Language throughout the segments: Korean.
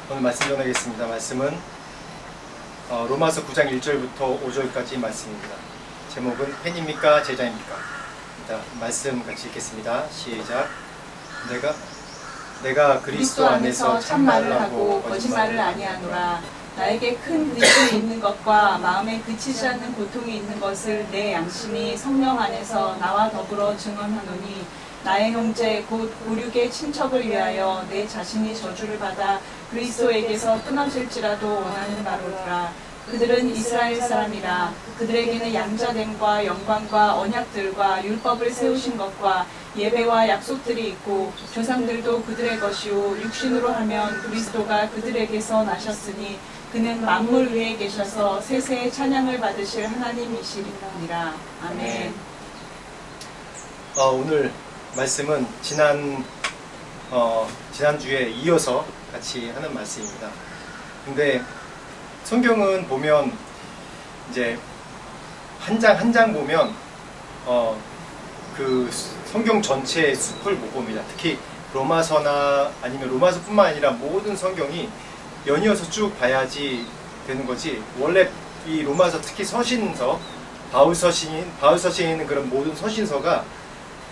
오늘 말씀 전하겠습니다. 말씀은 로마서 9장 1절부터 5절까지 말씀입니다. 제목은 팬입니까? 제자입니까? 자, 말씀 같이 읽겠습니다. 시작. 내가 그리스도 안에서 참말을 하고 거짓말을 아니하노라. 나에게 큰 근심이 있는 것과 마음에 그치지 않는 고통이 있는 것을 내 양심이 성령 안에서 나와 더불어 증언하노니, 나의 형제 곧 고륙의 친척을 위하여 내 자신이 저주를 받아 그리스도에게서 끊어질지라도 원하는 바로라. 그들은 이스라엘 사람이라. 그들에게는 양자됨과 영광과 언약들과 율법을 세우신 것과 예배와 약속들이 있고, 조상들도 그들의 것이요 육신으로 하면 그리스도가 그들에게서 나셨으니 그는 만물 위에 계셔서 세세의 찬양을 받으실 하나님이시리라. 아멘. 오늘 말씀은 지난주에 이어서 같이 하는 말씀입니다. 근데 성경은 보면 이제 한 장 한 장 보면 그 성경 전체의 숲을 못 봅니다. 특히 로마서나 아니면 로마서뿐만 아니라 모든 성경이 연이어서 쭉 봐야지 되는 거지. 원래 이 로마서, 특히 서신서, 바울 서신에 있는 그런 모든 서신서가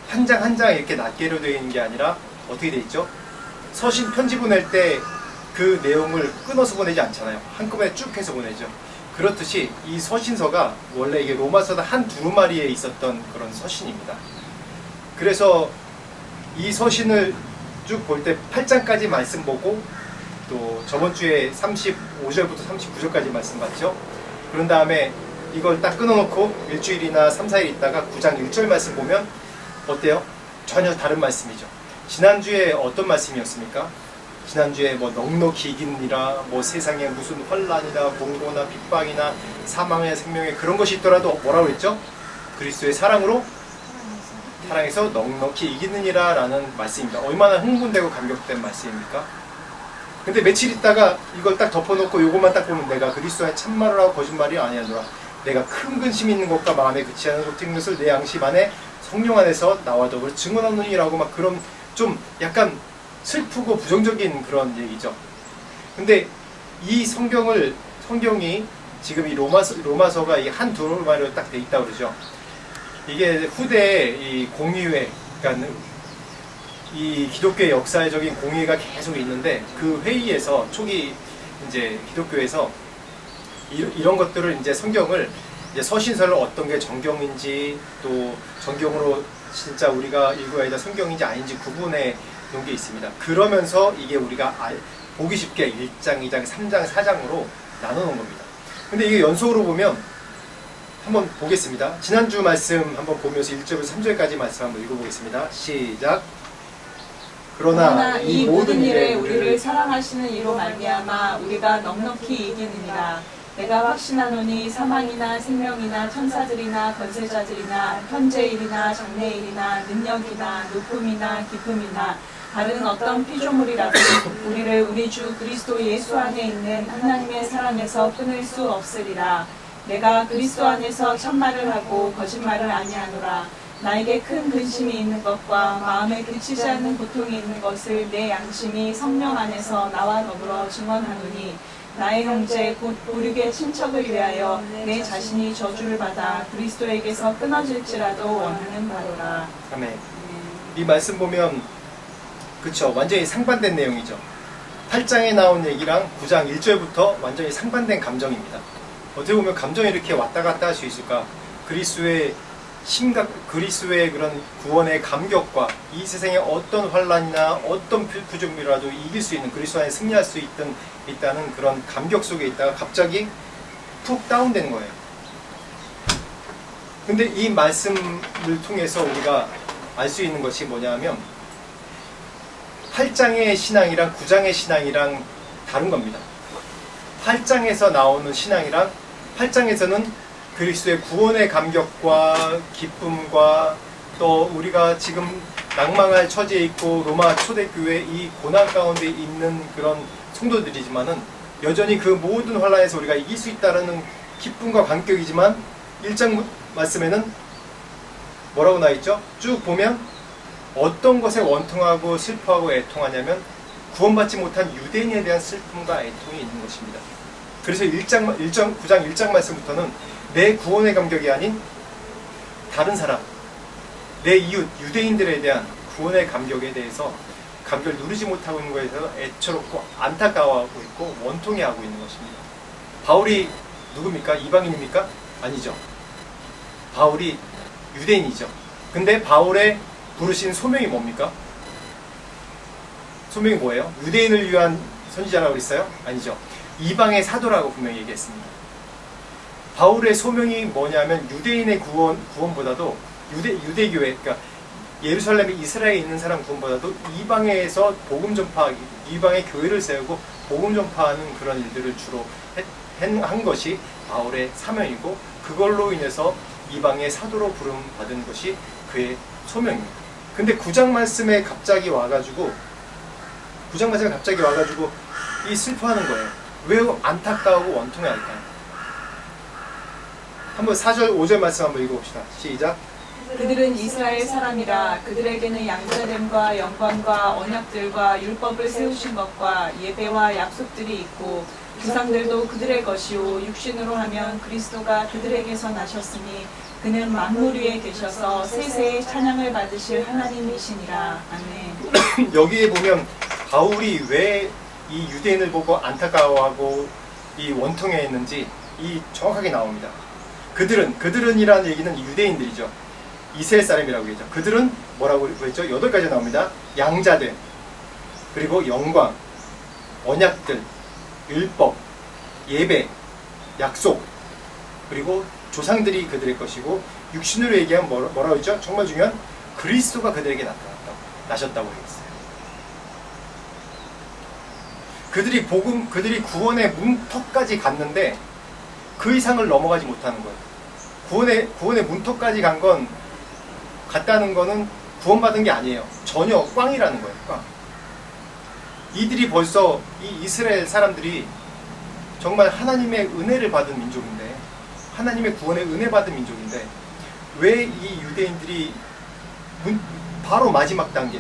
한 장 한 장 이렇게 낱개로 되어 있는 게 아니라 어떻게 되어 있죠? 서신 편지 보낼 때 그 내용을 끊어서 보내지 않잖아요. 한꺼번에 쭉 해서 보내죠. 그렇듯이 이 서신서가 원래 이게 로마서다 한 두루마리에 있었던 그런 서신입니다. 그래서 이 서신을 쭉 볼 때 8장까지 말씀 보고, 또 저번 주에 35절부터 39절까지 말씀 봤죠. 그런 다음에 이걸 딱 끊어놓고 일주일이나 3, 4일 있다가 9장 1절 말씀 보면 어때요? 전혀 다른 말씀이죠. 지난주에 어떤 말씀이었습니까? 지난주에 뭐 넉넉히 이기느니라, 뭐 세상에 무슨 환난이나 공고나 핍박이나 사망의 생명에 그런 것이 있더라도 뭐라고 했죠? 그리스도의 사랑에서 넉넉히 이기느니라 라는 말씀입니다. 얼마나 흥분되고 감격된 말씀입니까? 근데 며칠 있다가 이걸 딱 덮어놓고 요것만 딱 보면 내가 그리스도 안에 참말을 하고 거짓말이 아니하노라. 내가 큰 근심이 있는 것과 마음에 그치 않은 고통 있는 것을 내 양심 안에 성령 안에서 나와 더불어 증언하노니라고 막 그런 좀 약간 슬프고 부정적인 그런 얘기죠. 근데 이 성경이 지금 이 로마서가 이 한 두루마리로 딱 돼 있다고 그러죠. 이게 후대에 이 공의회, 그러니까 이 기독교의 역사적인 공의회가 계속 있는데, 그 회의에서 초기 이제 기독교에서 이런 것들을 이제 성경을 이제 서신서를 어떤 게 정경인지, 또 정경으로 진짜 우리가 읽어야 할 성경인지 아닌지 구분해 놓은 게 있습니다. 그러면서 이게 우리가 보기 쉽게 1장, 2장, 3장, 4장으로 나눠놓은 겁니다. 근데 이게 연속으로 보면 한번 보겠습니다. 지난주 말씀 한번 보면서 1절부터 3절까지 말씀 한번 읽어보겠습니다. 시작. 그러나 이 모든 일에 우리를 사랑하시는 이로 말미암아 우리가 넉넉히 이기느니라. 내가 확신하노니 사망이나 생명이나 천사들이나 권세자들이나 현재일이나 장래일이나 능력이나 높음이나 깊음이나 다른 어떤 피조물이라도 우리를 우리 주 그리스도 예수 안에 있는 하나님의 사랑에서 끊을 수 없으리라. 내가 그리스도 안에서 참말을 하고 거짓말을 아니하노라. 나에게 큰 근심이 있는 것과 마음에 그치지 않는 고통이 있는 것을 내 양심이 성령 안에서 나와 더불어 증언하노니, 나의 형제 곧 고륙의 친척을 위하여 내 자신이 저주를 받아 그리스도에게서 끊어질지라도 원하는 바로라. 아멘. 이 말씀 보면 그쵸, 완전히 상반된 내용이죠. 8장에 나온 얘기랑 9장 1절부터 완전히 상반된 감정입니다. 어떻게 보면 감정이 이렇게 왔다 갔다 할 수 있을까? 그리스도의 그런 구원의 감격과 이 세상의 어떤 환난이나 어떤 피조물이라도 이길 수 있는, 그리스도 안에 승리할 수 있다는 그런 감격 속에 있다가 갑자기 푹 다운되는 거예요. 근데 이 말씀을 통해서 우리가 알 수 있는 것이 뭐냐면 8장의 신앙이랑 9장의 신앙이랑 다른 겁니다. 8장에서 나오는 신앙이랑 8장에서는 그리스도의 구원의 감격과 기쁨과, 또 우리가 지금 낭망할 처지에 있고 로마 초대교회 이 고난 가운데 있는 그런 성도들이지만은 여전히 그 모든 환난에서 우리가 이길 수 있다는 기쁨과 감격이지만, 1장 말씀에는 뭐라고 나와 있죠? 쭉 보면 어떤 것에 원통하고 슬퍼하고 애통하냐면 구원받지 못한 유대인에 대한 슬픔과 애통이 있는 것입니다. 그래서 9장 1장 말씀부터는 내 구원의 감격이 아닌 다른 사람, 내 이웃, 유대인들에 대한 구원의 감격에 대해서 감격을 누리지 못하고 있는 것에 대해서 애처롭고 안타까워하고 있고 원통해하고 있는 것입니다. 바울이 누굽니까? 이방인입니까? 아니죠. 바울이 유대인이죠. 근데 바울의 부르신 소명이 뭡니까? 소명이 뭐예요? 유대인을 위한 선지자라고 그랬어요? 아니죠. 이방의 사도라고 분명히 얘기했습니다. 바울의 소명이 뭐냐면 유대인의 구원보다도 유대교회, 그러니까 예루살렘에 이스라엘에 있는 사람 구원보다도 이방에서 복음 전파하기, 이방의 교회를 세우고 복음 전파하는 그런 일들을 주로 한 것이 바울의 사명이고, 그걸로 인해서 이방의 사도로 부름 받은 것이 그의 소명입니다. 근데 9장 말씀에 갑자기 와가지고 이 슬퍼하는 거예요. 왜 안타까우고 원통해할까요? 한번 4절 5절 말씀 한번 읽어봅시다. 시작. 그들은 이스라엘 사람이라. 그들에게는 양자됨과 영광과 언약들과 율법을 세우신 것과 예배와 약속들이 있고, 주상들도 그들의 것이요 육신으로 하면 그리스도가 그들에게서 나셨으니 그는 만물 위에 계셔서 세세의 찬양을 받으실 하나님이시니라. 아멘. 여기에 보면 바울이 왜 이 유대인을 보고 안타까워하고 이 원통해했는지 이 정확하게 나옵니다. 그들은이라는 얘기는 유대인들이죠. 이스라엘 사람이라고 했죠. 그들은 뭐라고 했죠? 8가지 나옵니다. 양자됨, 그리고 영광, 언약들, 율법, 예배, 약속, 그리고 조상들이 그들의 것이고, 육신으로 얘기하면 뭐라고 했죠? 정말 중요한 그리스도가 그들에게 나셨다고 했어요. 그들이 구원의 문턱까지 갔는데 그 이상을 넘어가지 못하는 거예요. 구원의 문턱까지 갔다는 거는 구원받은 게 아니에요. 전혀 꽝이라는 거예요. 꽝. 이들이 벌써 이 이스라엘 사람들이 정말 하나님의 은혜를 받은 민족인데, 하나님의 구원의 은혜 받은 민족인데, 왜 이 유대인들이 바로 마지막 단계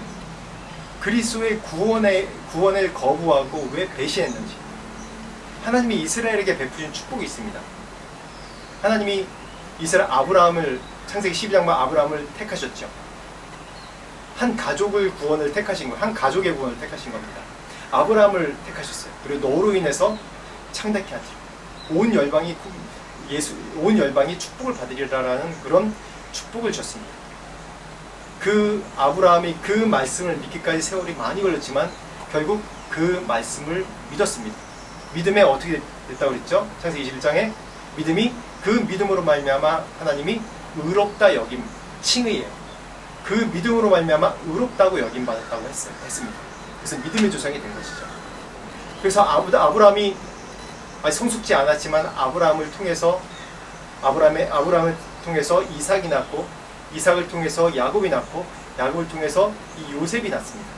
그리스도의 구원을 거부하고 왜 배신했는지. 하나님이 이스라엘에게 베푸신 축복이 있습니다. 하나님이 이스라엘 아브라함을, 창세기 12장만 아브라함을 택하셨죠. 한 가족의 구원을 택하신 겁니다. 아브라함을 택하셨어요. 그리고 너로 인해서 창대케 하지. 온 열방이 축복을 받으리라라는 그런 축복을 줬습니다. 그 아브라함이 그 말씀을 믿기까지 세월이 많이 걸렸지만 결국 그 말씀을 믿었습니다. 믿음에 어떻게 됐다고 그랬죠? 창세기 21장에 그 믿음으로 말미암아 하나님이 의롭다 여김, 칭의예요. 그 믿음으로 말미암아 의롭다고 여김 받았다고 했습니다. 그래서 믿음의 조상이 된 것이죠. 그래서 아브라함이 성숙지 않았지만 아브라함을 통해서 이삭이 낳고, 이삭을 통해서 야곱이 낳고, 야곱을 통해서 이 요셉이 낳습니다.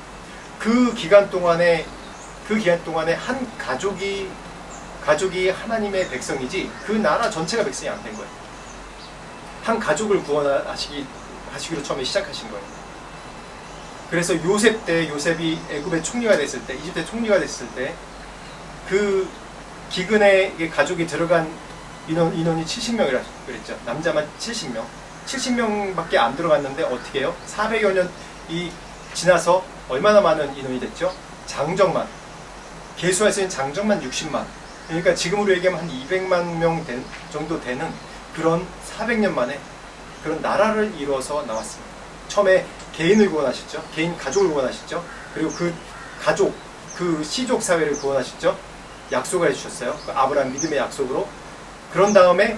그 기간 동안에 한 가족이 하나님의 백성이지 그 나라 전체가 백성이 안 된 거예요. 한 가족을 구원하시기로 처음에 시작하신 거예요. 그래서 요셉이 애굽의 총리가 됐을 때, 이집트의 총리가 됐을 때, 그 기근에 가족이 들어간 인원이 70명이라 그랬죠. 남자만 70명밖에 안 들어갔는데 어떻게 해요? 400여 년이 지나서 얼마나 많은 인원이 됐죠? 장정만, 계수할 수 있는 장정만 60만. 그러니까 지금으로 얘기하면 한 200만 명 정도 되는 그런 400년 만에 그런 나라를 이루어서 나왔습니다. 처음에 개인을 구원하셨죠. 가족을 구원하셨죠. 그리고 그 시족 사회를 구원하셨죠. 약속을 해주셨어요. 아브라함 믿음의 약속으로. 그런 다음에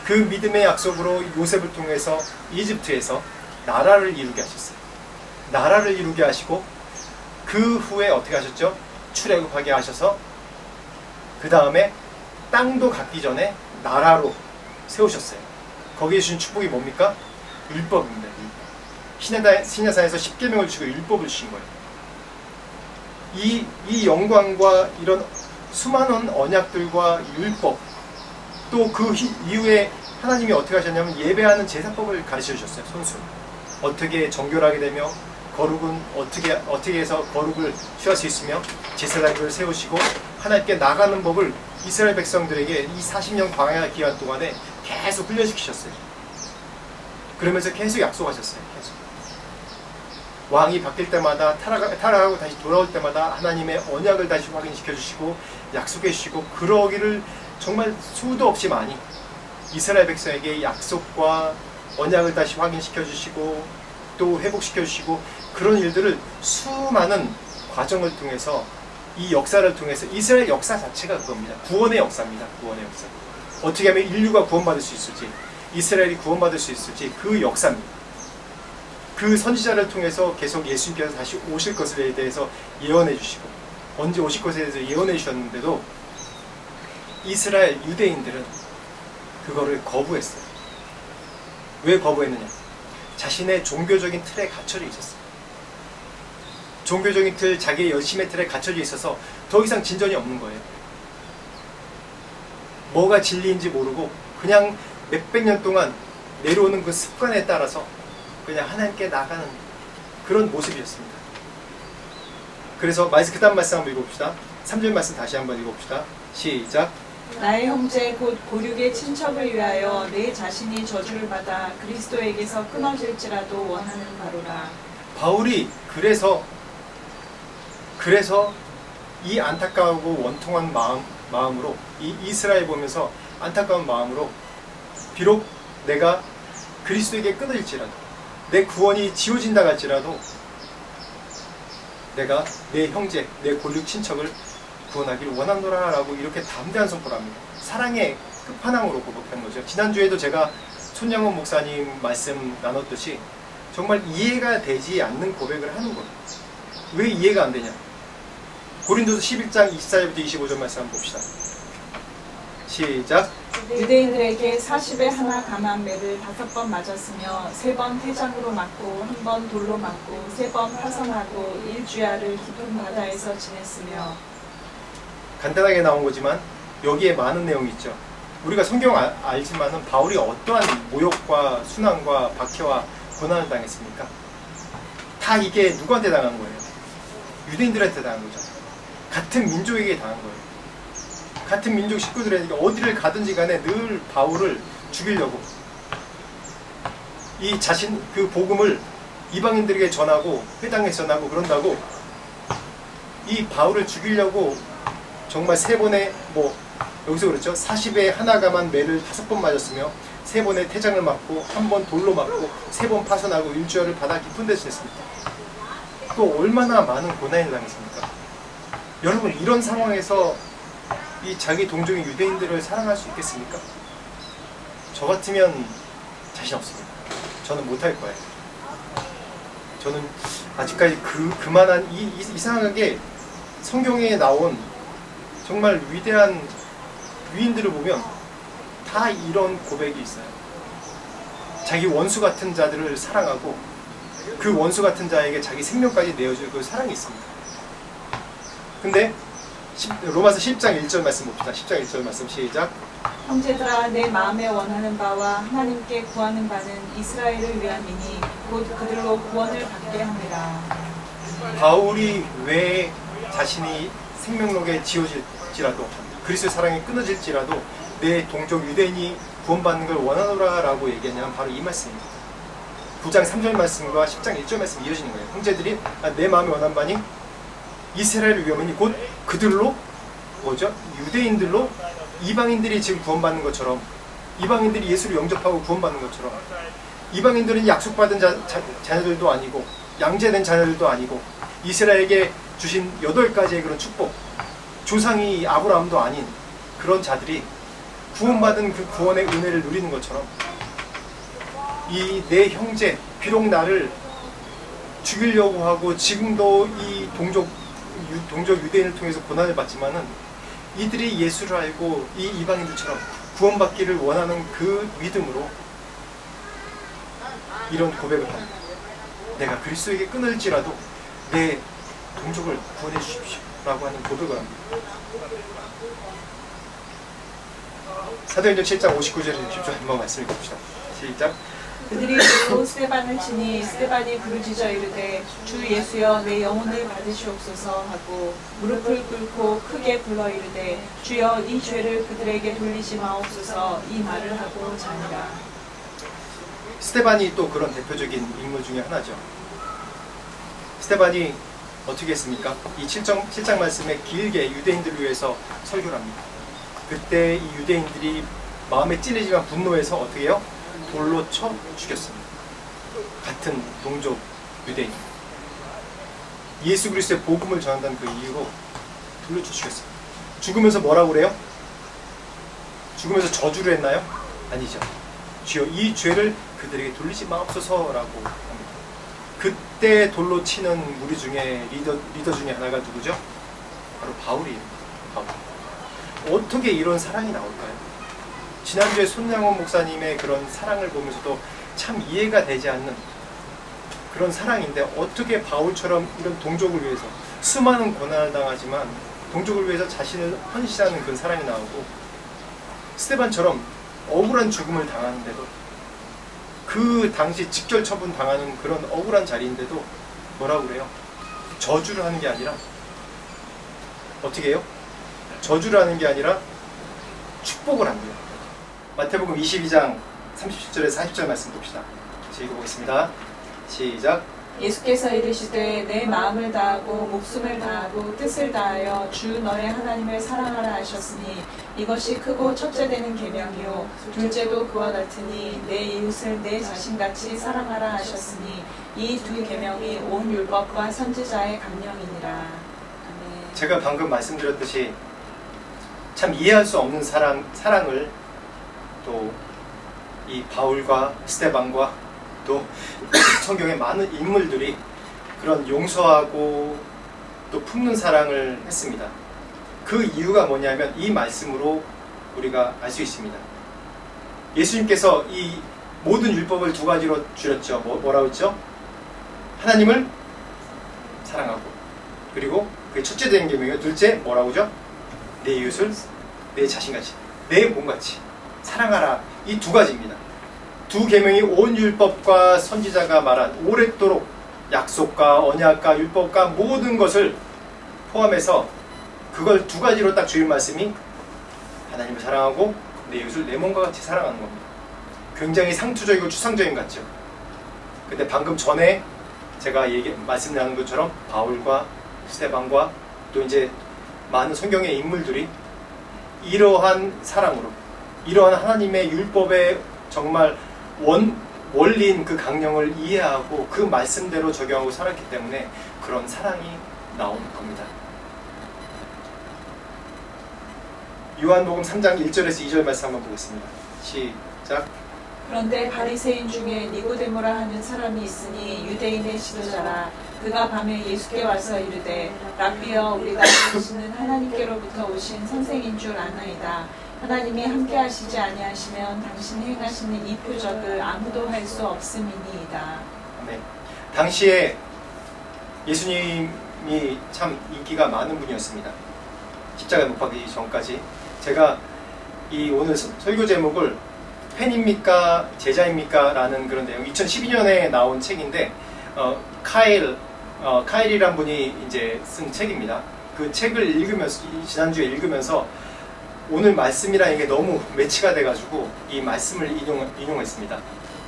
그 믿음의 약속으로 요셉을 통해서 이집트에서 나라를 이루게 하셨어요. 나라를 이루게 하시고, 그 후에 어떻게 하셨죠? 출애굽하게 하셔서 그 다음에 땅도 갖기 전에 나라로 세우셨어요. 거기에 주신 축복이 뭡니까? 율법입니다. 시내산에서 10계명을 주시고 율법을 주신 거예요. 이 영광과 이런 수많은 언약들과 율법, 또 그 이후에 하나님이 어떻게 하셨냐면 예배하는 제사법을 가르쳐 주셨어요. 손수 어떻게 정결하게 되며 거룩은 어떻게 해서 거룩을 취할 수 있으며 제사장들을 세우시고 하나님께 나가는 법을 이스라엘 백성들에게 이 40년 광야 기간 동안에 계속 훈련시키셨어요. 그러면서 계속 약속하셨어요. 계속. 왕이 바뀔 때마다 타락하고 다시 돌아올 때마다 하나님의 언약을 다시 확인시켜 주시고 약속해 주시고, 그러기를 정말 수도 없이 많이 이스라엘 백성에게 약속과 언약을 다시 확인시켜 주시고 또 회복시켜 주시고, 그런 일들을 수많은 과정을 통해서, 이 역사를 통해서, 이스라엘 역사 자체가 그겁니다. 구원의 역사입니다. 구원의 역사. 어떻게 하면 인류가 구원받을 수 있을지, 이스라엘이 구원받을 수 있을지, 그 역사입니다. 그 선지자를 통해서 계속 예수님께서 다시 오실 것에 대해서 예언해 주시고, 언제 오실 것에 대해서 예언해 주셨는데도 이스라엘 유대인들은 그거를 거부했어요. 왜 거부했느냐? 자신의 종교적인 틀에 갇혀져 있었어요. 종교적인 틀, 자기의 열심의 틀에 갇혀져 있어서 더 이상 진전이 없는 거예요. 뭐가 진리인지 모르고 그냥 몇백 년 동안 내려오는 그 습관에 따라서 그냥 하나님께 나가는 그런 모습이었습니다. 그래서 그 다음 말씀 한번 읽어봅시다. 3절 말씀 다시 한번 읽어봅시다. 시작. 나의 형제 곧 고륙의 친척을 위하여 내 자신이 저주를 받아 그리스도에게서 끊어질지라도 원하는 바로라. 바울이 그래서 이 안타까우고 원통한 마음으로, 이 이스라엘 보면서 안타까운 마음으로, 비록 내가 그리스도에게 끊어질지라도, 내 구원이 지워진다 할지라도 내가 내 형제, 내 골육 친척을 구원하기를 원하노라 라고 이렇게 담대한 선포를 합니다. 사랑의 끝판왕으로 고백한 거죠. 지난주에도 제가 손양원 목사님 말씀 나눴듯이 정말 이해가 되지 않는 고백을 하는 거예요. 왜 이해가 안 되냐? 고린도서 11장 24절부터 25절 말씀 한번 봅시다. 시작. 유대인들에게 40에 하나 감한 매를 5번 맞았으며 3번 태장으로 맞고 1번 돌로 맞고 3번 파선하고 1주야를 깊은 바다에서 지냈으며. 간단하게 나온 거지만 여기에 많은 내용이 있죠. 우리가 성경 알지만은 바울이 어떠한 모욕과 순환과 박해와 고난을 당했습니까? 다 이게 누구한테 당한 거예요? 유대인들한테 당한 거죠. 같은 민족에게 당한 거예요. 같은 민족 식구들에게 어디를 가든지 간에 늘 바울을 죽이려고, 이 자신 그 복음을 이방인들에게 전하고 회당에 전하고 그런다고 이 바울을 죽이려고 정말 3번의 여기서 그렇죠. 40에 하나 감한 매를 5번 맞았으며 3번의 태장을 맞고 1번 돌로 맞고 3번 파선하고 1주야를 바다 깊은 데서 했습니다. 또 얼마나 많은 고난을 당했습니까? 여러분, 이런 상황에서 이 자기 동족인 유대인들을 사랑할 수 있겠습니까? 저 같으면 자신 없습니다. 저는 못할 거예요. 저는 아직까지 그만한 이상하게 성경에 나온 정말 위대한 위인들을 보면 다 이런 고백이 있어요. 자기 원수 같은 자들을 사랑하고 그 원수 같은 자에게 자기 생명까지 내어줄 그 사랑이 있습니다. 근데 로마서 10장 1절 말씀 봅시다. 10장 1절 말씀 시작. 형제들아, 내 마음에 원하는 바와 하나님께 구하는 바는 이스라엘을 위함이니 곧 그들로 구원을 받게 함이라. 바울이 왜 자신이 생명록에 지워질지라도, 그리스도의 사랑이 끊어질지라도 내 동족 유대인이 구원받는 걸 원하노라 라고 얘기하냐면 바로 이 말씀입니다. 9장 3절 말씀과 10장 1절 말씀이 이어지는 거예요. 형제들이 내 마음에 원한 바니 이스라엘을 위함이니 곧 그들로 유대인들로 이방인들이 지금 구원받는 것처럼, 이방인들이 예수를 영접하고 구원받는 것처럼, 이방인들은 약속받은 자녀들도 아니고 양제된 자녀들도 아니고 이스라엘에게 주신 8가지의 그런 축복, 조상이 아브라함도 아닌 그런 자들이 구원받은 그 구원의 은혜를 누리는 것처럼, 이 내 형제, 비록 나를 죽이려고 하고 지금도 이 동족 유대인을 통해서 고난을 받지만은 이들이 예수를 알고 이 이방인들처럼 구원받기를 원하는 그 믿음으로 이런 고백을 합니다. 내가 그리스도에게 끊을지라도 내 동족을 구원해 주십시오 라고 하는 고백을 합니다. 사도행전 7장 59절에 60절 한번 말씀 읽어봅시다. 시작. 그들이 또 스데반을 치니 스데반이 부르짖어 이르되 주 예수여 내 영혼을 받으시옵소서 하고 무릎을 꿇고 크게 불러 이르되 주여 이 죄를 그들에게 돌리지 마옵소서 이 말을 하고 자니라. 스데반이 또 그런 대표적인 인물 중에 하나죠. 스데반이 어떻게 했습니까? 이 7장 말씀에 길게 유대인들을 위해서 설교를 합니다. 그때 이 유대인들이 마음에 찔리지만 분노해서 어떻게 해요? 돌로 쳐 죽였습니다. 같은 동족 유대인. 예수 그리스도의 복음을 전한다는 그 이유로 돌로 쳐 죽였어요. 죽으면서 뭐라고 그래요? 죽으면서 저주를 했나요? 아니죠. 주여 이 죄를 그들에게 돌리지 마옵소서라고 합니다. 그때 돌로 치는 무리 중에 리더 중에 하나가 누구죠? 바로 바울이에요. 바울. 어떻게 이런 사랑이 나올까요? 지난주에 손양원 목사님의 그런 사랑을 보면서도 참 이해가 되지 않는 그런 사랑인데 어떻게 바울처럼 이런 동족을 위해서 수많은 고난을 당하지만 동족을 위해서 자신을 헌신하는 그런 사랑이 나오고 스데반처럼 억울한 죽음을 당하는데도 그 당시 직결 처분 당하는 그런 억울한 자리인데도 뭐라고 그래요? 저주를 하는 게 아니라 어떻게 해요? 저주를 하는 게 아니라 축복을 합니다. 마태복음 22장 37절에서 40절 말씀 봅시다. 읽어보겠습니다. 시작. 예수께서 이르시되 내 마음을 다하고 목숨을 다하고 뜻을 다하여 주 너의 하나님을 사랑하라 하셨으니 이것이 크고 첫째 되는 계명이요 둘째도 그와 같으니 내 이웃을 내 자신같이 사랑하라 하셨으니 이 두 계명이 온 율법과 선지자의 강령이니라. 아멘. 제가 방금 말씀드렸듯이 참 이해할 수 없는 사랑을 또 이 바울과 스데반과 또 성경의 많은 인물들이 그런 용서하고 또 품는 사랑을 했습니다. 그 이유가 뭐냐면 이 말씀으로 우리가 알 수 있습니다. 예수님께서 이 모든 율법을 두 가지로 줄였죠. 뭐라고 했죠? 하나님을 사랑하고 그리고 그게 첫째 되는 계명이요. 둘째 뭐라고 하죠? 내 이웃을 내 자신같이 내 몸같이 사랑하라. 이 두 가지입니다. 두 계명이 온 율법과 선지자가 말한 오랫도록 약속과 언약과 율법과 모든 것을 포함해서 그걸 두 가지로 딱 주인 말씀이 하나님을 사랑하고 내 이웃을 내 몸과 같이 사랑하는 겁니다. 굉장히 상투적이고 추상적인 것 같죠. 근데 방금 전에 제가 말씀 나눈 것처럼 바울과 스데반과 또 이제 많은 성경의 인물들이 이러한 사랑으로 이러한 하나님의 율법의 정말 원리인 그 강령을 이해하고 그 말씀대로 적용하고 살았기 때문에 그런 사랑이 나온 겁니다. 요한복음 3장 1절에서 2절 말씀 한번 보겠습니다. 시작. 그런데 바리새인 중에 니고데모라 하는 사람이 있으니 유대인의 지도자라. 그가 밤에 예수께 와서 이르되 랍비여 우리가 보시는 하나님께로부터 오신 선생인 줄 아나이다. 하나님이 함께 하시지 아니하시면 당신이 행하시는 이 표적을 아무도 할 수 없음이니이다. 네. 당시에 예수님이 참 인기가 많은 분이었습니다. 십자가에 못 박히기 전까지. 제가 이 오늘 설교 제목을 팬입니까? 제자입니까? 라는 그런 내용 2012년에 나온 책인데 카일이란 분이 이제 쓴 책입니다. 그 책을 읽으면서 지난주에 읽으면서 오늘 말씀이랑 이게 너무 매치가 돼가지고 이 말씀을 인용했습니다.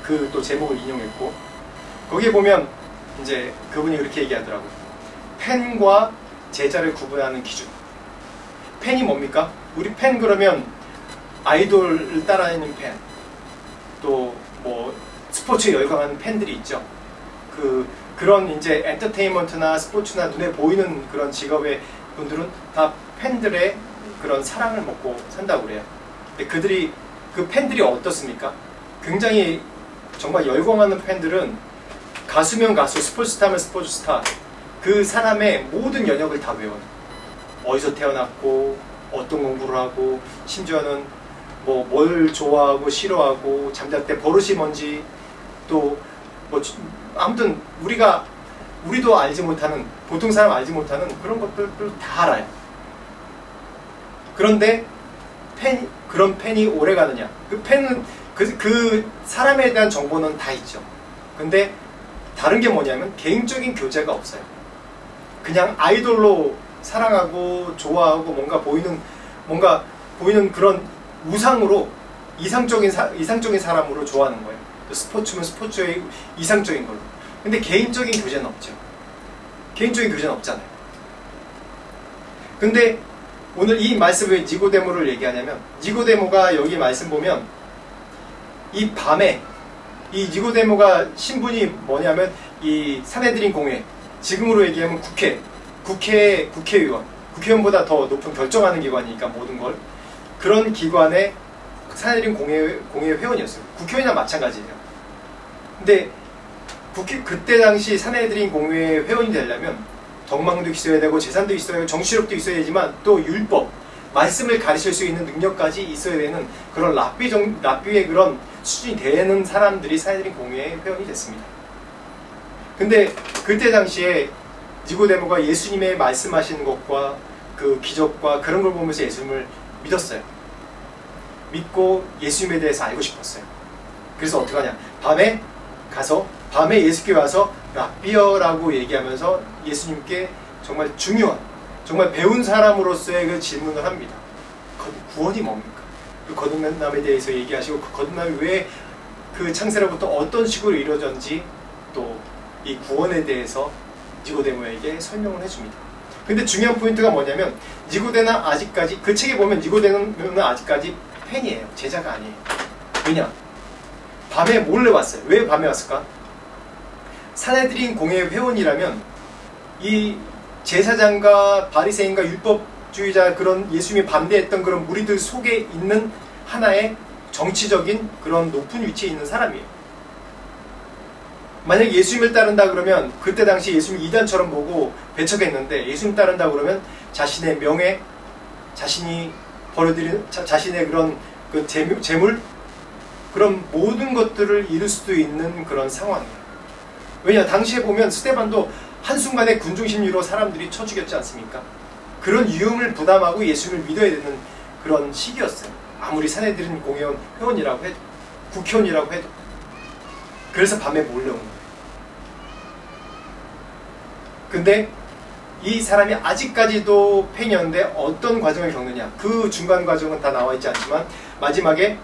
그 또 제목을 인용했고 거기에 보면 이제 그분이 그렇게 얘기하더라고요. 팬과 제자를 구분하는 기준. 팬이 뭡니까? 우리 팬 그러면 아이돌을 따라하는 팬, 또 뭐 스포츠에 열광하는 팬들이 있죠. 그런 이제 엔터테인먼트나 스포츠나 눈에 보이는 그런 직업의 분들은 다 팬들의 그런 사랑을 먹고 산다고 그래요. 근데 그 팬들이 어떻습니까? 굉장히 정말 열광하는 팬들은 가수면 가수, 스포츠스타면 스포츠스타 그 사람의 모든 연역을 다 외워요. 어디서 태어났고 어떤 공부를 하고 심지어는 뭐 뭘 좋아하고 싫어하고 잠잘 때 버릇이 뭔지 또 뭐 아무튼 우리도 알지 못하는 보통 사람 알지 못하는 그런 것들을 다 알아요. 그런데 그런 팬이 오래 가느냐? 그 사람에 대한 정보는 다 있죠. 근데 다른 게 뭐냐면 개인적인 교제가 없어요. 그냥 아이돌로 사랑하고 좋아하고 뭔가 보이는 그런 우상으로 이상적인 사람으로 좋아하는 거예요. 스포츠면 스포츠의 이상적인 걸로. 근데 개인적인 교제는 없죠. 개인적인 교제는 없잖아요. 근데 오늘 이 말씀 왜 니고데모를 얘기하냐면, 니고데모가 여기 말씀 보면 이 밤에 이 니고데모가 신분이 뭐냐면 이 산헤드린 공회, 지금으로 얘기하면 국회의원보다 더 높은 결정하는 기관이니까 모든 걸, 그런 기관의 산헤드린 공회 회원이었어요. 국회의원이나 마찬가지예요. 근데 그때 당시 산헤드린 공회 회원이 되려면 덕망도 있어야 되고 재산도 있어야 되고 정치력도 있어야 되지만 또 율법, 말씀을 가르칠 수 있는 능력까지 있어야 되는 그런 랍비의 그런 수준이 되는 사람들이 산헤드린 공회의 회원이 됐습니다. 근데 그때 당시에 니고데모가 예수님의 말씀하시는 것과 그 기적과 그런 걸 보면서 예수님을 믿었어요. 믿고 예수님에 대해서 알고 싶었어요. 그래서 어떻게 하냐, 밤에 예수께 와서 랍비어라고 얘기하면서 예수님께 정말 중요한, 정말 배운 사람으로서의 그 질문을 합니다. 구원이 뭡니까? 그 거듭남에 대해서 얘기하시고, 그 거듭남이 왜 그 창세로부터 어떤 식으로 이루어졌는지, 또 이 구원에 대해서 니고데모에게 설명을 해줍니다. 근데 중요한 포인트가 뭐냐면, 니고데모는 아직까지, 그 책에 보면 니고데모는 아직까지 팬이에요. 제자가 아니에요. 왜냐? 밤에 몰래 왔어요. 왜 밤에 왔을까? 산헤드린 공회 회원이라면 이 제사장과 바리새인과 율법주의자, 그런 예수님이 반대했던 그런 무리들 속에 있는 하나의 정치적인 그런 높은 위치에 있는 사람이에요. 만약에 예수님을 따른다 그러면 그때 당시 예수님 이단처럼 보고 배척했는데, 예수님 따른다 그러면 자신의 명예, 자신이 벌어들인 자신의 그런 그 재물, 그런 모든 것들을 잃을 수도 있는 그런 상황이에요. 왜냐, 당시에 보면 스데반도 한순간에 군중심리로 사람들이 쳐 죽였지 않습니까? 그런 위험을 부담하고 예수님을 믿어야 되는 그런 시기였어요. 아무리 산헤드린 공회원 회원이라고 해도, 국회의원이라고 해도. 그래서 밤에 몰려온 거예요. 근데 이 사람이 아직까지도 팬이었는데 어떤 과정을 겪느냐, 그 중간 과정은 다 나와 있지 않지만 마지막에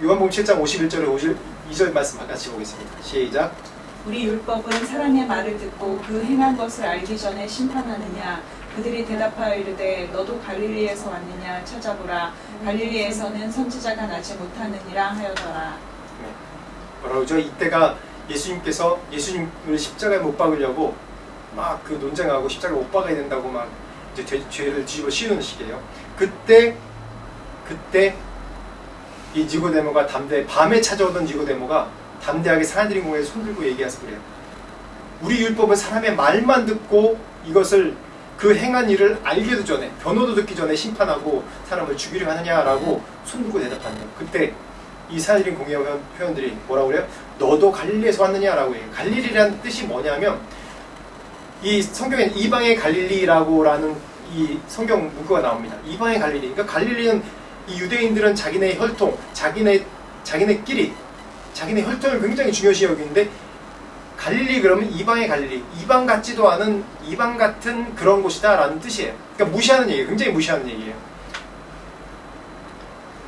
요한복음 7장 51절에 52절 말씀 같이 보겠습니다. 시작. 우리 율법은 사람의 말을 듣고 그 행한 것을 알기 전에 심판하느냐? 그들이 대답하여 이르되 너도 갈릴리에서 왔느냐? 찾아보라. 갈릴리에서는 선지자가 나지 못하느니라 하여더라. 네. 뭐라고 그러죠? 이때가 예수님께서 예수님을 십자가에 못 박으려고 막 그 논쟁하고 십자가에 못 박아야 된다고 막 이제 죄를 뒤집어 씌우는 시기예요. 그때 이 니고데모가 밤에 찾아오던 니고데모가 담대하게 산헤드린 공회에 손들고 얘기해서 그래요. 우리 율법은 사람의 말만 듣고 이것을 그 행한 일을 알기도 전에, 변호도 듣기 전에 심판하고 사람을 죽이려 하느냐라고 손들고 대답하는 거예요. 그때 이 산헤드린 공회 회원들이 뭐라고 그래요? 너도 갈릴리에서 왔느냐라고 해요. 갈릴리라는 뜻이 뭐냐면, 이 성경에는 이방의 갈릴리라고라는 이 성경 문구가 나옵니다. 이방의 갈릴리. 그러니까 갈릴리는 이 유대인들은 자기네 혈통, 자기네끼리 자기네 혈통을 굉장히 중요시 여기는데, 갈릴리 그러면 이방의 갈릴리, 이방 같지도 않은 이방 같은 그런 곳이다 라는 뜻이에요. 그러니까 무시하는 얘기예요. 굉장히 무시하는 얘기예요.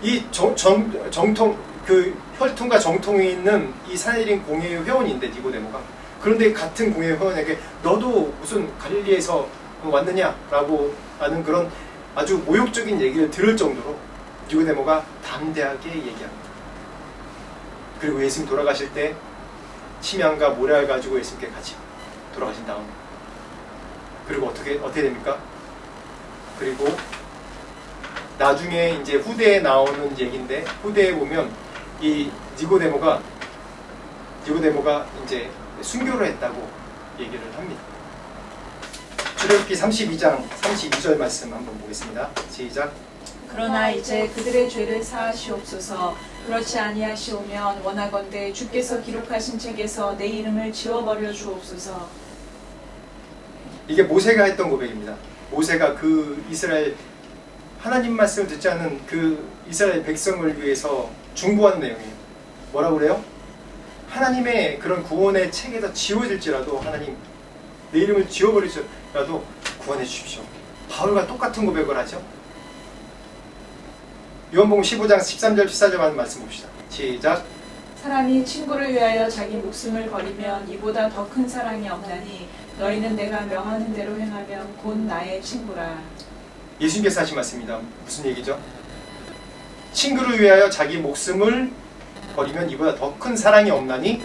이 정통, 그 혈통과 정통이 있는 이 산헤드린 공회 회원인데, 니고데모가. 그런데 같은 공회 회원에게 너도 무슨 갈릴리에서 왔느냐라고 하는 그런 아주 모욕적인 얘기를 들을 정도로 니고데모가 담대하게 얘기합니다. 그리고 예수님 돌아가실 때 침향과 모래알 가지고 예수님께 같이 돌아가신 다음, 그리고 어떻게 됩니까? 그리고 나중에 이제 후대에 나오는 얘기인데, 후대에 보면 이 니고데모가 이제 순교를 했다고 얘기를 합니다. 출애굽기 32장 32절 말씀 한번 보겠습니다. 시작. 그러나 이제 그들의 죄를 사하시옵소서. 그렇지 아니하시오면 원하건대 주께서 기록하신 책에서 내 이름을 지워버려 주옵소서. 이게 모세가 했던 고백입니다. 모세가 그 이스라엘 하나님 말씀을 듣지 않는 그 이스라엘 백성을 위해서 중보하는 내용이에요. 뭐라고 그래요? 하나님의 그런 구원의 책에서 지워질지라도 하나님 내 이름을 지워버릴지라도 구원해 주십시오. 바울과 똑같은 고백을 하죠. 요한복음 15장 13절 14절 하는 말씀 봅시다. 시작. 사람이 친구를 위하여 자기 목숨을 버리면 이보다 더 큰 사랑이 없나니 너희는 내가 명하는 대로 행하면 곧 나의 친구라. 예수님께서 하신 말씀입니다. 무슨 얘기죠? 친구를 위하여 자기 목숨을 버리면 이보다 더 큰 사랑이 없나니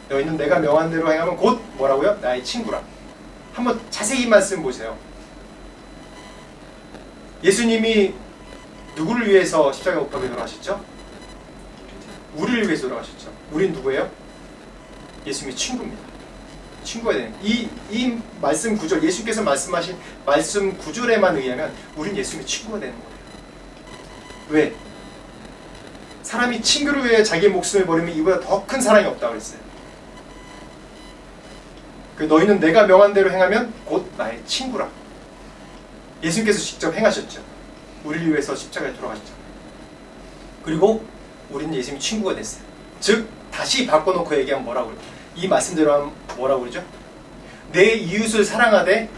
너희는 내가 명한 대로 행하면 곧 뭐라고요? 나의 친구라. 한번 자세히 이 말씀 보세요. 예수님이 누구를 위해서 십자가 못 박혀 돌아가셨죠? 우리를 위해서 돌아가셨죠. 우린 누구예요? 예수님의 친구입니다. 친구가 되는 이 말씀 구절, 예수님께서 말씀하신 말씀 구절에만 의하면 우린 예수님의 친구가 되는 거예요. 왜? 사람이 친구를 위해 자기 목숨을 버리면 이보다 더 큰 사랑이 없다고 그랬어요. 너희는 내가 명한 대로 행하면 곧 나의 친구라. 예수님께서 직접 행하셨죠. 우리를 위해서 십자가에 돌아가셨죠. 그리고 우리는 예수님의 친구가 됐어요. 즉 다시 바꿔놓고 얘기하면 뭐라고 그래요? 이 말씀대로 하면 뭐라고 그러죠? 내 이웃을 사랑하되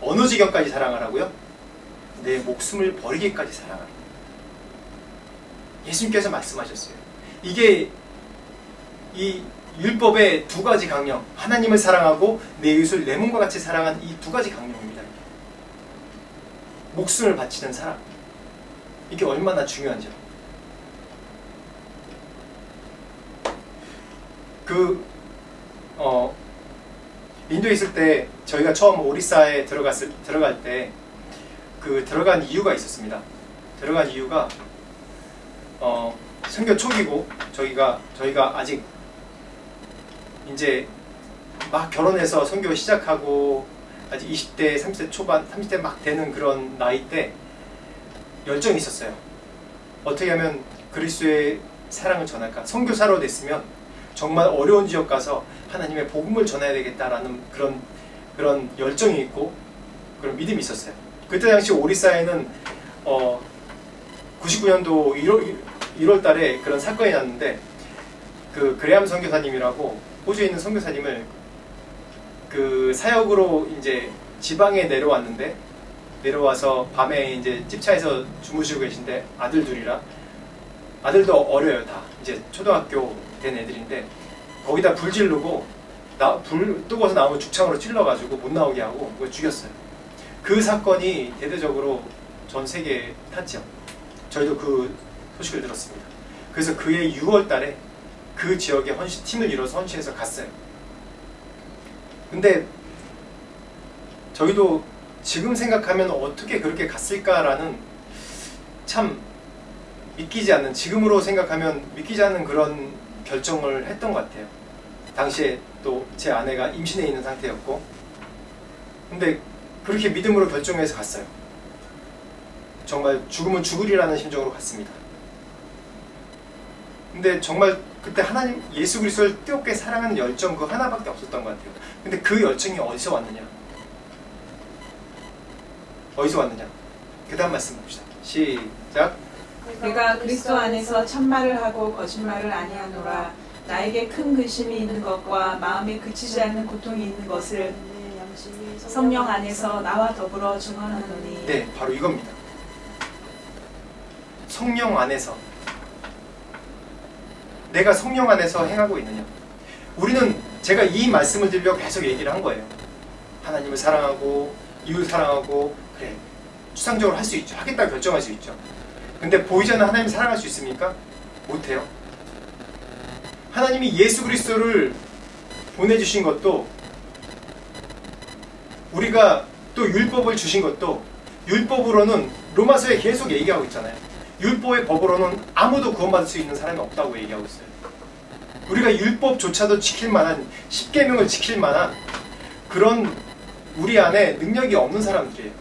어느 지경까지 사랑하라고요? 내 목숨을 버리기까지 사랑하라. 예수님께서 말씀하셨어요. 이게 이 율법의 두 가지 강령, 하나님을 사랑하고 내 이웃을 내 몸과 같이 사랑한 이 두 가지 강령입니다. 목숨을 바치는 사랑, 이게 얼마나 중요한지요. 인도에 있을 때 저희가 처음 오리사에 들어갈 때 들어간 이유가 있었습니다. 들어간 이유가 선교 초기고 저희가 아직 이제 막 결혼해서 선교 시작하고 아직 20대, 30대 초반, 30대 막 되는 그런 나이 때 열정이 있었어요. 어떻게 하면 그리스도의 사랑을 전할까? 선교사로 됐으면 정말 어려운 지역 가서 하나님의 복음을 전해야 되겠다라는 그런 열정이 있고 그런 믿음이 있었어요. 그때 당시 오리사에는 99년도 1월 달에 그런 사건이 났는데 그레암 선교사님이라고 호주에 있는 선교사님을 사역으로 이제 지방에 내려와서 밤에 이제 집차에서 주무시고 계신데 아들 둘이라 아들도 어려요. 다 이제 초등학교 된 애들인데 거기다 불 지르고 불 뜨거워서 나오면 죽창으로 찔러가지고 못 나오게 하고 그걸 죽였어요. 그 사건이 대대적으로 전 세계에 탔죠. 저희도 그 소식을 들었습니다. 그래서 그해 6월 달에 그 지역에 팀을 이뤄서 헌신해서 갔어요. 근데 저희도 지금 생각하면 어떻게 그렇게 갔을까라는 참 믿기지 않는, 지금으로 생각하면 믿기지 않는 그런 결정을 했던 것 같아요. 당시에 또 제 아내가 임신해 있는 상태였고, 근데 그렇게 믿음으로 결정해서 갔어요. 정말 죽으면 죽으리라는 심정으로 갔습니다. 근데 정말 그때 하나님 예수 그리스도를 뜨겁게 사랑하는 열정 그 하나밖에 없었던 것 같아요. 근데 그 열정이 어디서 왔느냐? 어디서 왔느냐? 그 다음 말씀 봅시다. 시작. 내가 그리스도 안에서 참말을 하고 거짓말을 아니하노라. 나에게 큰 근심이 있는 것과 마음에 그치지 않는 고통이 있는 것을 성령 안에서 나와 더불어 증언하노니. 네, 바로 이겁니다. 성령 안에서, 내가 성령 안에서 행하고 있느냐. 우리는 제가 이 말씀을 드리려고 계속 얘기를 한 거예요. 하나님을 사랑하고 이웃 사랑하고, 그래 추상적으로 할 수 있죠. 하겠다고 결정할 수 있죠. 근데 보이지 않는 하나님을 사랑할 수 있습니까? 못해요. 하나님이 예수 그리스도를 보내주신 것도, 우리가 또 율법을 주신 것도, 율법으로는 로마서에 계속 얘기하고 있잖아요. 율법의 법으로는 아무도 구원받을 수 있는 사람이 없다고 얘기하고 있어요. 우리가 율법조차도 지킬 만한, 십계명을 지킬 만한 그런 우리 안에 능력이 없는 사람들이에요.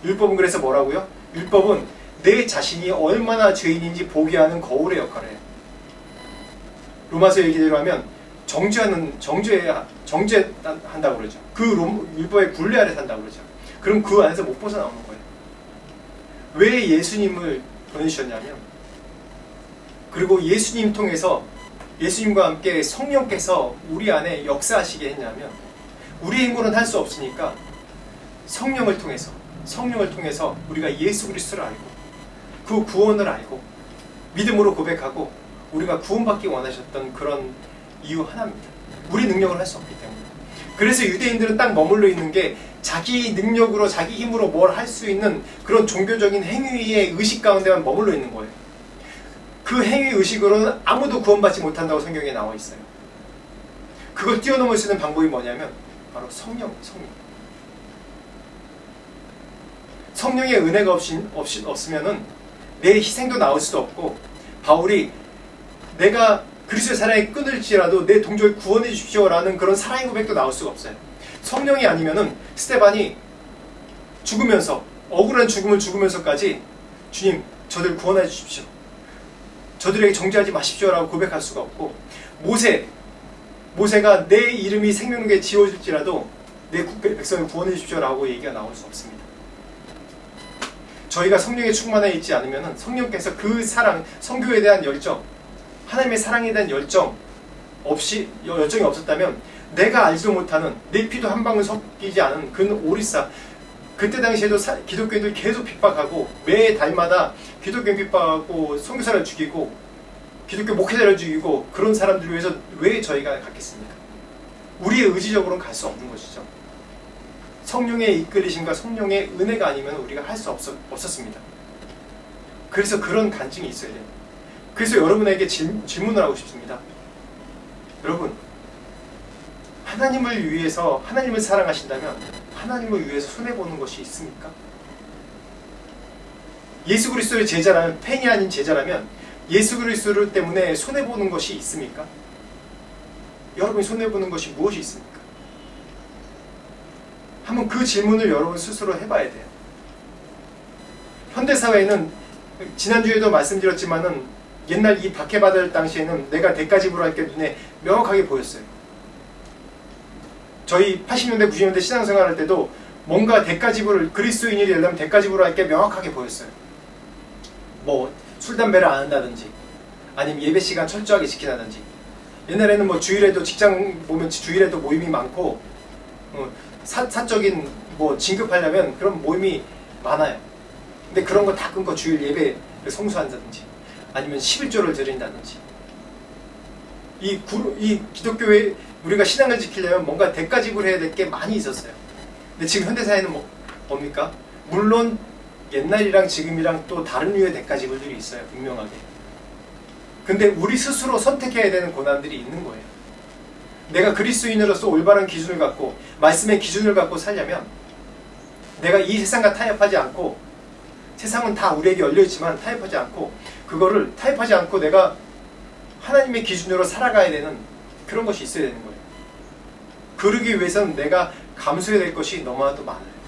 율법은 그래서 뭐라고요? 율법은 내 자신이 얼마나 죄인인지 보게 하는 거울의 역할을 해요. 로마서 얘기대로 하면 정죄한다고 그러죠. 그 율법의 굴레 아래 산다고 그러죠. 그럼 그 안에서 못 벗어나오는 거예요. 왜 예수님을 보내주셨냐면 그리고 예수님 통해서 예수님과 함께 성령께서 우리 안에 역사하시게 했냐면 우리 힘으로는 할 수 없으니까 성령을 통해서 우리가 예수 그리스도를 알고 그 구원을 알고 믿음으로 고백하고 우리가 구원받기 원하셨던 그런 이유 하나입니다. 우리 능력을 할 수 없기 때문에. 그래서 유대인들은 딱 머물러 있는 게 자기 능력으로 자기 힘으로 뭘 할 수 있는 그런 종교적인 행위의 의식 가운데만 머물러 있는 거예요. 그 행위 의식으로는 아무도 구원받지 못한다고 성경에 나와 있어요. 그걸 뛰어넘을 수 있는 방법이 뭐냐면 바로 성령. 성령의 은혜가 없으면은 내 희생도 나올 수도 없고, 바울이 내가 그리스도의 사랑에 끊을지라도 내 동족을 구원해 주십시오라는 그런 사랑의 고백도 나올 수가 없어요. 성령이 아니면은 스데반이 죽으면서 억울한 죽음을 죽으면서까지 주님 저들 구원해 주십시오, 저들에게 정죄하지 마십시오라고 고백할 수가 없고, 모세가 내 이름이 생명록에 지워질지라도 내 백성을 구원해 주십시오라고 얘기가 나올 수 없습니다. 저희가 성령에 충만해 있지 않으면 성령께서 그 사랑, 성교에 대한 열정, 하나님의 사랑에 대한 열정이 없었다면 내가 알지도 못하는, 내 피도 한 방울 섞이지 않은 그 오리사, 그때 당시에도 기독교인들 계속 핍박하고 매 달마다 기독교인 핍박하고 선교사를 죽이고 기독교 목회자를 죽이고 그런 사람들을 위해서 왜 저희가 갔겠습니까? 우리의 의지적으로는 갈 수 없는 것이죠. 성령의 이끌리심과 성령의 은혜가 아니면 우리가 할 수 없었습니다. 그래서 그런 간증이 있어야 돼요. 그래서 여러분에게 질문을 하고 싶습니다. 여러분, 하나님을 위해서, 하나님을 사랑하신다면 하나님을 위해서 손해보는 것이 있습니까? 예수 그리스도의 제자라면, 팬이 아닌 제자라면 예수 그리스도 때문에 손해보는 것이 있습니까? 여러분이 손해보는 것이 무엇이 있습니까? 한번 그 질문을 여러분 스스로 해봐야 돼요. 현대사회는 지난주에도 말씀드렸지만은 옛날 이 박해받을 당시에는 내가 대가집으로 할 게 눈에 명확하게 보였어요. 저희 80년대 90년대 신앙생활 할 때도 뭔가 대가집을, 그리스도인이 되려면 대가집으로 할 게 명확하게 보였어요. 뭐 술 담배를 안 한다든지 아니면 예배 시간 철저하게 지킨다든지. 옛날에는 뭐 주일에도 직장 보면 주일에도 모임이 많고 사적인 뭐 진급하려면 그런 모임이 많아요. 근데 그런 거 다 끊고 주일 예배를 성수한다든지 아니면 11조를 드린다든지, 이 기독교에 우리가 신앙을 지키려면 뭔가 대가집을 해야 될 게 많이 있었어요. 근데 지금 현대사회는 뭡니까? 물론 옛날이랑 지금이랑 또 다른 류의 대가집들이 있어요, 분명하게. 근데 우리 스스로 선택해야 되는 고난들이 있는 거예요. 내가 그리스도인으로서 올바른 기준을 갖고 말씀의 기준을 갖고 살려면 내가 이 세상과 타협하지 않고, 세상은 다 우리에게 열려있지만 타협하지 않고 내가 하나님의 기준으로 살아가야 되는 그런 것이 있어야 되는 거예요. 그러기 위해서는 내가 감수해야 될 것이 너무나도 많아요.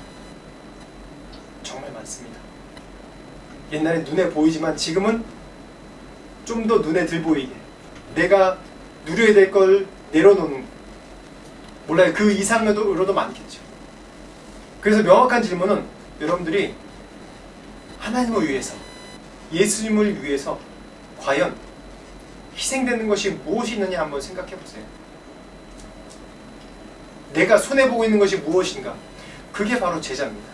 정말 많습니다. 옛날에 눈에 보이지만 지금은 좀 더 눈에 들 보이게 내가 누려야 될 걸 내려놓는, 몰라요, 그 이상으로도 많겠죠. 그래서 명확한 질문은 여러분들이 하나님을 위해서, 예수님을 위해서 과연 희생되는 것이 무엇이 있느냐 한번 생각해 보세요. 내가 손해보고 있는 것이 무엇인가? 그게 바로 제자입니다.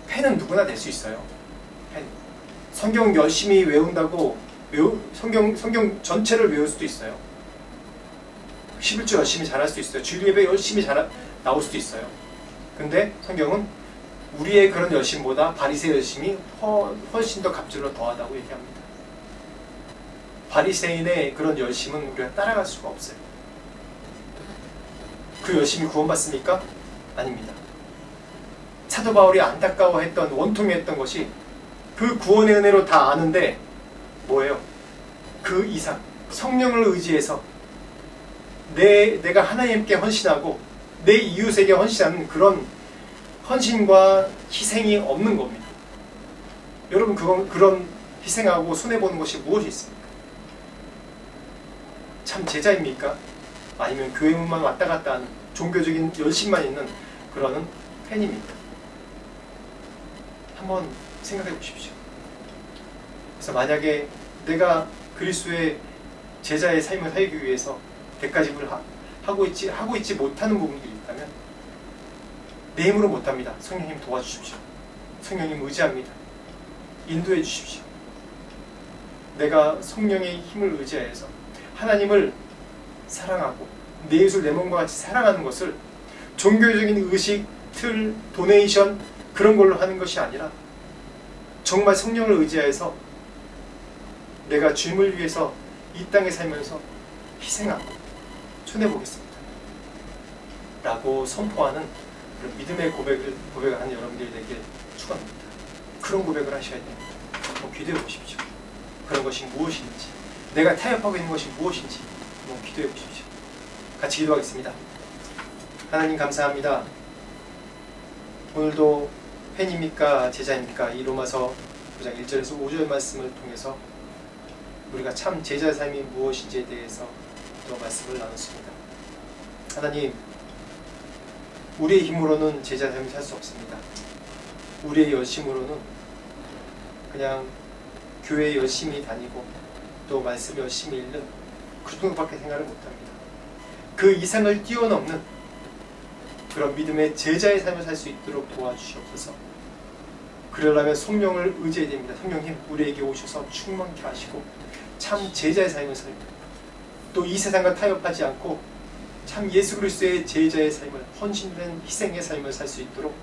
팬은 누구나 될 수 있어요. 팬. 성경 열심히 외운다고 성경 전체를 외울 수도 있어요. 11조 열심히 잘할 수도 있어요. 주일 예배 열심히 나올 수도 있어요. 근데 성경은 우리의 그런 열심보다 바리새의 열심이 훨씬 더 값질로 더하다고 얘기합니다. 바리새인의 그런 열심은 우리가 따라갈 수가 없어요. 그 열심이 구원받습니까? 아닙니다. 사도 바울이 안타까워했던, 원통했던 것이 그 구원의 은혜로 다 아는데 뭐예요? 그 이상 성령을 의지해서 내가 하나님께 헌신하고 내 이웃에게 헌신하는 그런 헌신과 희생이 없는 겁니다. 여러분, 그런 희생하고 손해보는 것이 무엇이 있습니까? 참 제자입니까? 아니면 교회 문만 왔다 갔다 하는 종교적인 열심만 있는 그런 팬입니까? 한번 생각해 보십시오. 그래서 만약에 내가 그리스도의 제자의 삶을 살기 위해서 대가집을 하고 있지 못하는 부분들이 있다면 내 힘으로 못합니다. 성령님 도와주십시오. 성령님 의지합니다. 인도해 주십시오. 내가 성령의 힘을 의지하여서 하나님을 사랑하고 내 예술 내 몸과 같이 사랑하는 것을 종교적인 의식, 틀, 도네이션 그런 걸로 하는 것이 아니라 정말 성령을 의지하여서 내가 주님을 위해서 이 땅에 살면서 희생하고 손해보겠습니다 라고 선포하는 그런 믿음의 고백을 하는 여러분들이 되길 축원합니다. 그런 고백을 하셔야 됩니다. 한번 기도해 보십시오. 그런 것이 무엇인지, 내가 타협하고 있는 것이 무엇인지 한번 기도해 보십시오. 같이 기도하겠습니다. 하나님 감사합니다. 오늘도 팬입니까 제자입니까? 이 로마서 9장 1절에서 5절 말씀을 통해서 우리가 참 제자의 삶이 무엇인지에 대해서 또 말씀을 나눴습니다. 하나님, 우리의 힘으로는 제자의 삶을 살 수 없습니다. 우리의 열심으로는 그냥 교회에 열심히 다니고 또 말씀 열심히 읽는 그 정도밖에 생각을 못합니다. 그 이상을 뛰어넘는 그런 믿음의 제자의 삶을 살 수 있도록 도와주시옵소서. 그러려면 성령을 의지해야 됩니다. 성령님 우리에게 오셔서 충만케 하시고 참 제자의 삶을 살고 또 이 세상과 타협하지 않고 참 예수 그리스도의 제자의 삶을, 헌신된 희생의 삶을 살 수 있도록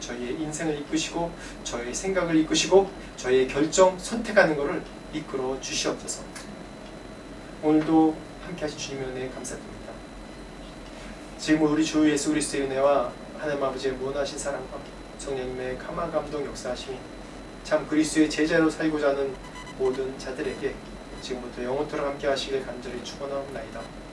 저희의 인생을 이끄시고 저희의 생각을 이끄시고 저희의 결정, 선택하는 것을 이끌어 주시옵소서. 오늘도 함께 하신 주님의 은혜에 감사드립니다. 지금 우리 주 예수 그리스도의 은혜와 하나님 아버지의 무한하신 사랑과 성령님의 감화 감동 역사하심이 참 그리스도의 제자로 살고자 하는 모든 자들에게 지금부터 영원토록 함께 하시길 간절히 축원하옵나이다.